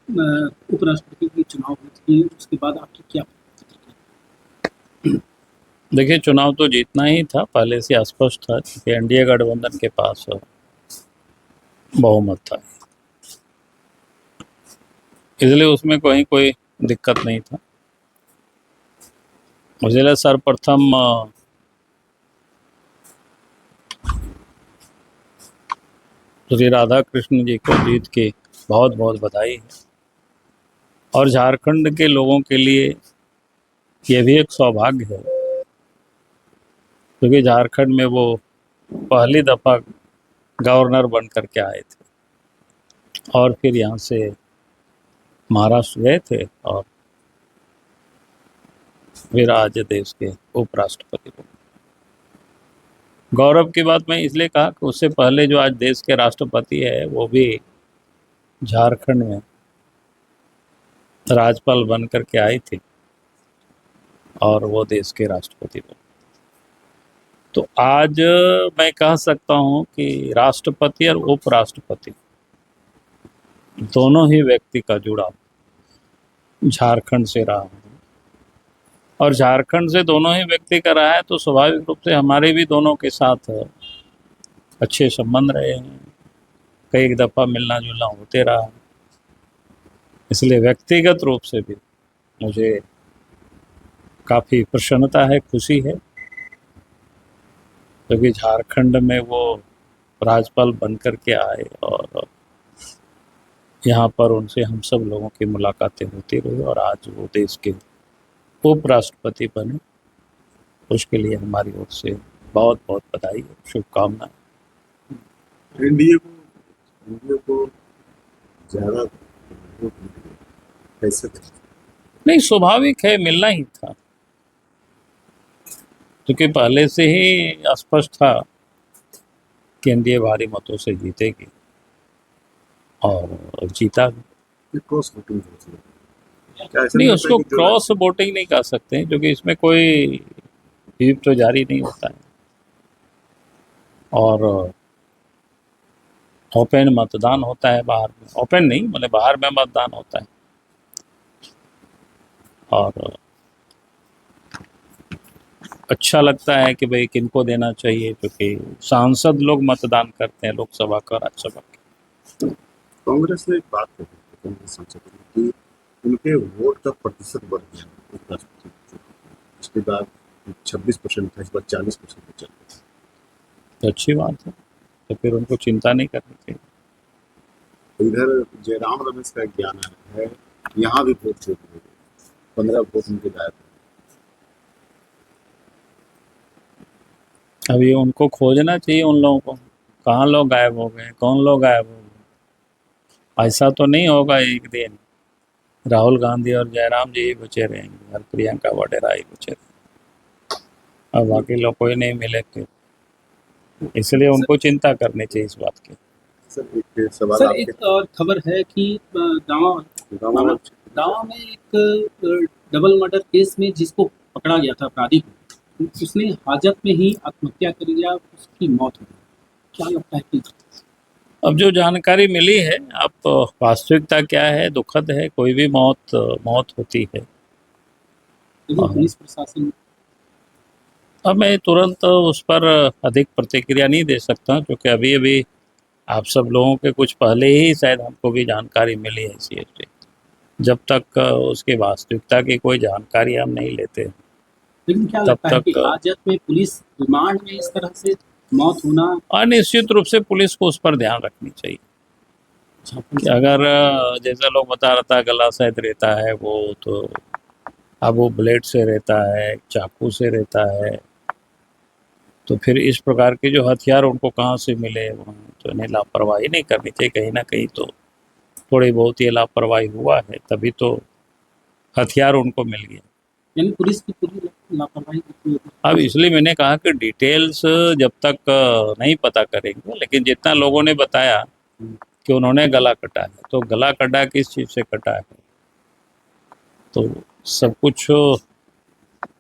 उपराष्ट्रपति की चुनाव हुई थी, उसके बाद आपकी क्या प्रतिक्रिया? देखिए, चुनाव तो जीतना ही था, पहले से स्पष्ट था कि एनडीए गठबंधन के पास बहुमत था, इसलिए उसमें कोई दिक्कत नहीं था। मुझे सर्वप्रथम श्री राधा कृष्ण जी को जीत की बहुत बहुत बधाई है, और झारखंड के लोगों के लिए ये भी एक सौभाग्य है, क्योंकि झारखंड में वो पहली दफा गवर्नर बन करके आए थे और फिर यहाँ से महाराष्ट्र गए थे और फिर आज देश के उपराष्ट्रपति बने। गौरव की बात मैं इसलिए कहा कि उससे पहले जो आज देश के राष्ट्रपति है वो भी झारखंड में राज्यपाल बन करके आई थी और वो देश के राष्ट्रपति बने। तो आज मैं कह सकता हूँ कि राष्ट्रपति और उपराष्ट्रपति दोनों ही व्यक्ति का जुड़ाव झारखंड से रहा है, और झारखंड से दोनों ही व्यक्ति का रहा है, तो स्वाभाविक रूप से हमारे भी दोनों के साथ अच्छे संबंध रहे हैं, कई दफ़ा मिलना जुलना होते रहा, इसलिए व्यक्तिगत रूप से भी मुझे काफ़ी प्रसन्नता है, खुशी है, क्योंकि झारखंड में वो राज्यपाल बन कर के आए और यहाँ पर उनसे हम सब लोगों की मुलाकातें होती रही और आज वो देश के उपराष्ट्रपति बने। उसके लिए हमारी ओर से बहुत बहुत बधाई है, शुभकामनाएं। एनडीए को ज़्यादा कैसे? नहीं, स्वाभाविक है, मिलना ही था, क्योंकि पहले से ही स्पष्ट था कि एनडीए भारी मतों से जीतेगी और जीता भी। क्रॉस वोटिंग नहीं, उसको क्रॉस वोटिंग नहीं कह सकते, क्योंकि इसमें कोई व्हिप तो जारी नहीं होता है और ओपन मतदान होता है बाहर में, ओपन नहीं मतलब बाहर में मतदान होता है, और अच्छा लगता है कि भाई किनको देना चाहिए, क्योंकि सांसद लोग मतदान करते हैं लोकसभा का, राज्यसभा के। कांग्रेस ने एक बात कही, कांग्रेस सांसद कि उनके वोट का प्रतिशत बढ़ गया, इसके बाद 26% था, इस बार 40% पे चल गया। तो अच्छी बात है, तो फिर उनको चिंता नहीं करनी चाहिए। इधर जयराम रमेश का ज्ञान है, यहाँ भी वोट चोरी हो गए, 15 वोट उनके गायब। अभी उनको खोजना चाहिए, उन लोगों को, कहाँ लोग गायब हो गए, कौन लोग गायब हो गए। ऐसा तो नहीं होगा एक दिन राहुल गांधी और जयराम जी ही बचे रहेंगे और प्रियंका वाड्रा ही बचे रहेंगे, और बाकी लोग कोई नहीं मिले, फिर इसलिए उनको चिंता करनी चाहिए इस बात की। सर एक और खबर है कि दावा में एक डबल मर्डर केस में जिसको पकड़ा गया था अपराधी को, उसने हाजत में ही आत्महत्या कर लिया, उसकी मौत हो गई। क्या लगता है कि अब जो जानकारी मिली है, अब वास्तविकता क्या है, दुखद है, कोई भी मौत होती है। पुलिस प्रशासन, अब मैं तुरंत उस पर अधिक प्रतिक्रिया नहीं दे सकता, क्योंकि अभी अभी आप सब लोगों के कुछ पहले ही शायद हमको भी जानकारी मिली है सीएसटी। जब तक उसकी वास्तविकता की कोई जानकारी हम नहीं लेते, लेकिन क्या तब लगता है कि तक हाजत में पुलिस रिमांड में इस तरह से मौत होना, अनिश्चित रूप से पुलिस को उस पर ध्यान रखनी चाहिए कि अगर जैसा लोग बता रहा था गला शायद रहता है वो, तो अब वो ब्लेड से रहता है, चाकू से रहता है, तो फिर इस प्रकार के जो हथियार उनको कहाँ से मिले, तो इन्हें लापरवाही नहीं करनी चाहिए। कहीं ना कहीं तो थोड़ी बहुत ये लापरवाही हुआ है, तभी तो हथियार उनको मिल गया। यानी पुलिस की पूरी लापरवाही। अब इसलिए मैंने कहा कि डिटेल्स जब तक नहीं पता करेंगे, लेकिन जितना लोगों ने बताया कि उन्होंने गला कटा है, तो गला कटा किस चीज़ से कटा है, तो सब कुछ,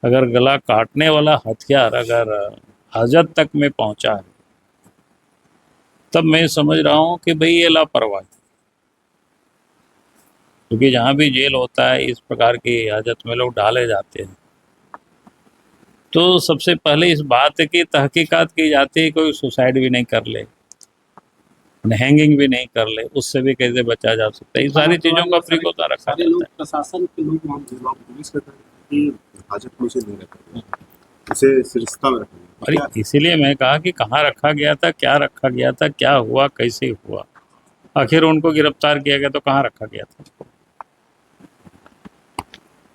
अगर गला काटने वाला हथियार अगर हाजत तक में पहुंचा है, तब मैं समझ रहा हूँ कि भाई ये लापरवाही। क्योंकि जहाँ भी जेल होता है इस प्रकार की हाजत में लोग डाले जाते हैं, तो सबसे पहले इस बात की तहकीकात की जाती है कोई सुसाइड भी नहीं कर ले, हैंगिंग भी नहीं कर ले, उससे भी कैसे बचा जा सकता है। इन सारी चीज़ों का प्रिकॉशन रखा सारे जाता लोग है। प्रशासन के लोग वहाँ जवाब पुलिस का था कि हाजत में उसे नहीं रखा गया, उसे सिरस्ता में रखा गया। और क्या इसीलिए मैं कहा कि कहाँ रखा गया था, क्या रखा गया था, क्या हुआ, कैसे हुआ, आखिर उनको गिरफ्तार किया गया तो कहाँ रखा गया था उसको?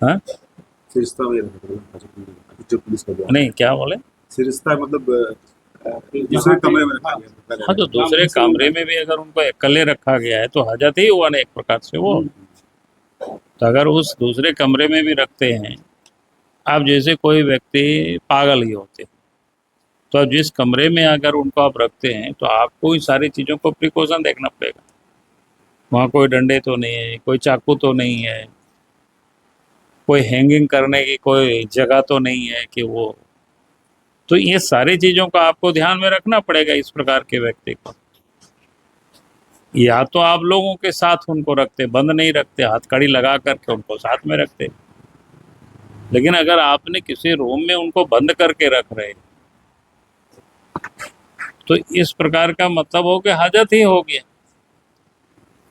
हाँ सिरस्ता में रखा गया, हाजत में नहीं रखा गया, जो पुलिस का जवाब नहीं, क्या बोले? सिरस्ता मतलब दूसरे कमरे में रखा गया। हाँ, तो दूसरे कमरे में भी अगर उनको अकेले रखा गया है तो हाजत ही हुआ ना एक प्रकार से वो। तो अगर उस दूसरे कमरे में भी रखते हैं, आप जैसे कोई व्यक्ति पागल ही होते, तो अब जिस कमरे में अगर उनको आप रखते हैं तो आपको इन सारी चीज़ों को प्रिकॉशन देखना पड़ेगा। वहाँ कोई डंडे तो नहीं है, कोई चाकू तो नहीं है, कोई हैंगिंग करने की कोई जगह तो नहीं है कि वो, तो ये सारी चीज़ों का आपको ध्यान में रखना पड़ेगा इस प्रकार के व्यक्ति को। या तो आप लोगों के साथ उनको रखते, बंद नहीं रखते, हथकड़ी लगा करके उनको साथ में रखते, लेकिन अगर आपने किसी रूम में उनको बंद करके रख रहे तो इस प्रकार का मतलब हो कि हाजत ही हो गया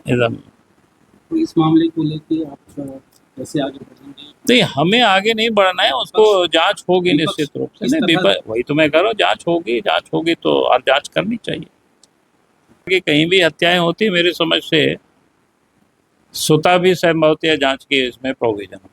एकदम। तो इस मामले को लेके आप कैसे आगे बढ़ेंगे? नहीं, हमें आगे नहीं बढ़ना है, उसको जांच होगी निश्चित रूप से। इस नहीं, तरह- वही तो मैं कह रहा हूँ, जांच होगी तो और जांच करनी चाहिए कि कहीं भी हत्याएं होती, मेरी समझ से स्वतः भी संभवतः जांच की इसमें प्रोविजन हो।